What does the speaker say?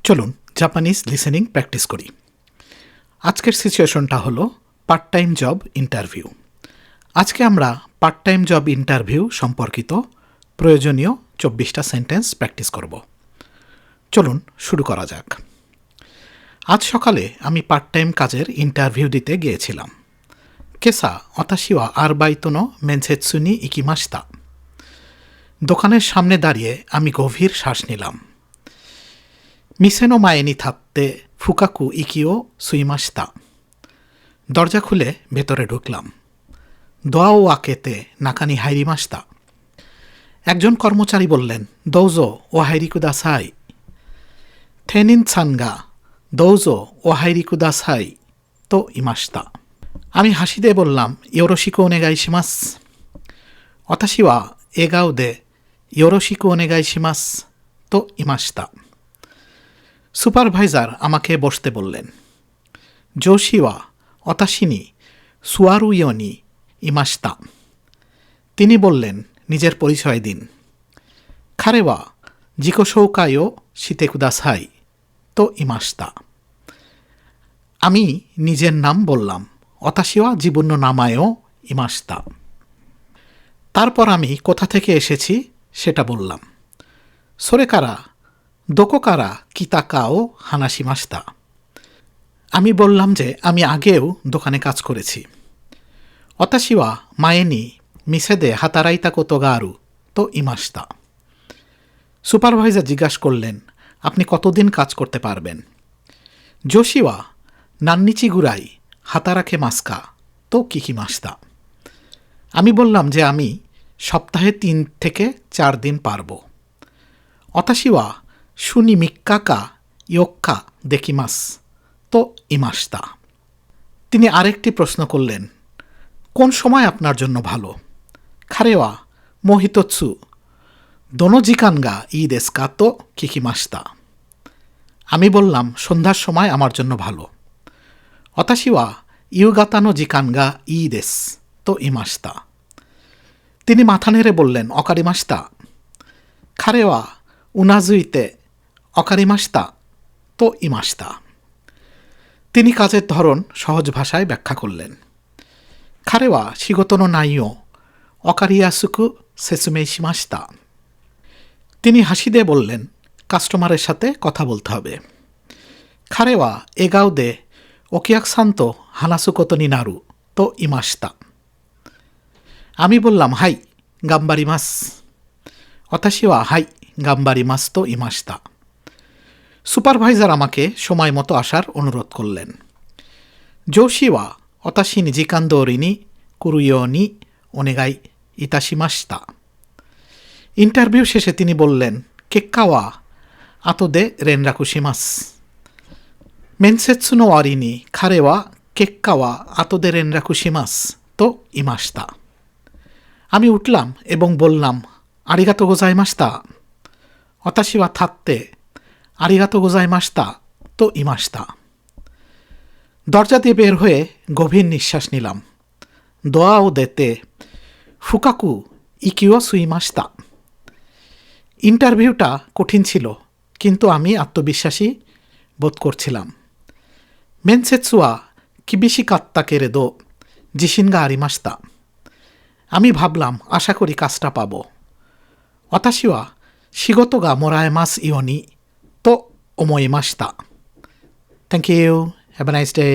চলুন Japanese listening practice করি। আজকের সিচুয়েশনটা হলো পার্ট টাইম জব ইন্টারভিউ। আজকে আমরা পার্ট টাইম জব ইন্টারভিউ সম্পর্কিত প্রয়োজনীয় 24টা সেন্টেন্স প্র্যাকটিস করব। চলুন শুরু করা যাক। আজ সকালে আমি পার্ট টাইম কাজের ইন্টারভিউ দিতে গিয়েছিলাম। কেসা ওতাশি ওয়া আরবাইতো নো মেনসেৎসু নি ইকিমাশিতা। দোকানের সামনে দাঁড়িয়ে আমি গভীর শ্বাস নিলাম। মিসে নো মায়ে নি থাকতে ফুকাকু ইকিও সুইমাশিতা। দরজা খুলে ভেতরে ঢুকলাম। দোয়া ও আকেতে নাকানি হাইরিমাশিতা। একজন কর্মচারী বললেন, দৌজো ও হাইরি কুদাসাই। থেনিন সানগা দৌজো ও হাইরি কুদাসাই তো ইমাশিতা। আমি হাসি দিয়ে বললাম, ইয়োরোশিকু ওনেগাইশিমাস। ওতাশি ওয়া এগাও দে ইয়োরোশিকু ওনেগাইশিমাস তো ইমাশিতা। সুপারভাইজার আমাকে বসতে বললেন। জোশি ওয়া ওতাশি নি সুয়ারু ইয়ো নি ইমাশিতা। তিনি বললেন, নিজের পরিচয় দিন। খারে ওয়া জিকো শৌকাই ও শিতে কুদাসাই তো ইমাশিতা। আমি নিজের নাম বললাম। ওতাশি ওয়া জিবুন নো নামায়ও ইমাশিতা। তারপর আমি কোথা থেকে এসেছি সেটা বললাম। সোরেকারা দোকোকারা কিতাকাও হানাশিমাশিতা। আমি বললাম যে আমি আগেও দোকানে কাজ করেছি। ওতাশি ওয়া মায়ে নি মিসেদে হাতারাইতা কোতো গা আরু তো ইমাশিতা। সুপারভাইজার জিজ্ঞাসা করলেন, আপনি কতদিন কাজ করতে পারবেন? জোশি ওয়া নান্নিচি গুরাই হাতারাকে মাস্কা তো কিকিমাশিতা। আমি বললাম যে আমি সপ্তাহে 3 থেকে 4 দিন পারব। ওতাশি ওয়া শুনি মিক্কাকা ইয়োক্কা দেকিমাস তো ইমাশিতা। তিনি আরেকটি প্রশ্ন করলেন, কোন সময় আপনার জন্য ভালো? খারে ওয়া মোহিতোৎসু দোনো জিকানগা ই দেস্কা তো কিকিমাশিতা। আমি বললাম, সন্ধ্যার সময় আমার জন্য ভালো। ওতাশি ওয়া ইউগাতানো জিকানগা ই দেস তো ইমাশিতা। তিনি মাথা নেড়ে বললেন, অকারিমাশিতা। খারে ওয়া উনাজুইতে অকারিমাশিতা তো ইমাশিতা। তিনি কাজের ধরন সহজ ভাষায় ব্যাখ্যা করলেন। খারে ওয়া শিগোতো নো নাইও অকারিয়াসুকু সেসুমেই শিমাশিতা। তিনি হাসি দিয়ে বললেন, কাস্টমারের সাথে কথা বলতে হবে। খারে ওয়া এগাও দে ওকিয়াকসান তো হানাসুকোতো নি নারু তো ইমাশিতা। আমি বললাম, হাই গাম্বারিমাস। ওতাশি ওয়া হাই গাম্বারিমাস তো ইমাশিতা। সুপারভাইজার আমাকে সময় মতো আসার অনুরোধ করলেন। জোশি ওয়া ওতাশি নি জিকান দোরি নি কুরুয়ো নি ওনেগাই ইতাশিমাশিতা। ইন্টারভিউ শেষে তিনি বললেন, কেক্কা ওয়া আতো দে রেনরাকুশিমাস। মেনসেৎসু নো ওয়ারি নি খারে ওয়া কেক্কা ওয়া আতো দে রেনরাকুশিমাস তো ইমাশিতা। আমি উঠলাম এবং বললাম, আরিগাতো গোজাইমাশিতা। ওতাশি ওয়া থাকতে আরিগাতো গোজাইমাশিতা তো ইমাশিতা। দরজা দিয়ে বের হয়ে গভীর নিঃশ্বাস নিলাম। দোয়া ও দেতে ফুকাকু ইকিও সুইমাশিতা। ইন্টারভিউটা কঠিন ছিল, কিন্তু আমি আত্মবিশ্বাসী বোধ করছিলাম। মেনসেৎসু ওয়া কিবিশি কাত্তা কেরে দো জিশিনগা আরিমাশিতা। আমি ভাবলাম, আশা করি কাজটা পাব। ওতাশি ওয়া শিগোতো গা মোরায়েমাস ইও নি তো ওমোইমাশিতা। Thank you. Have a nice day.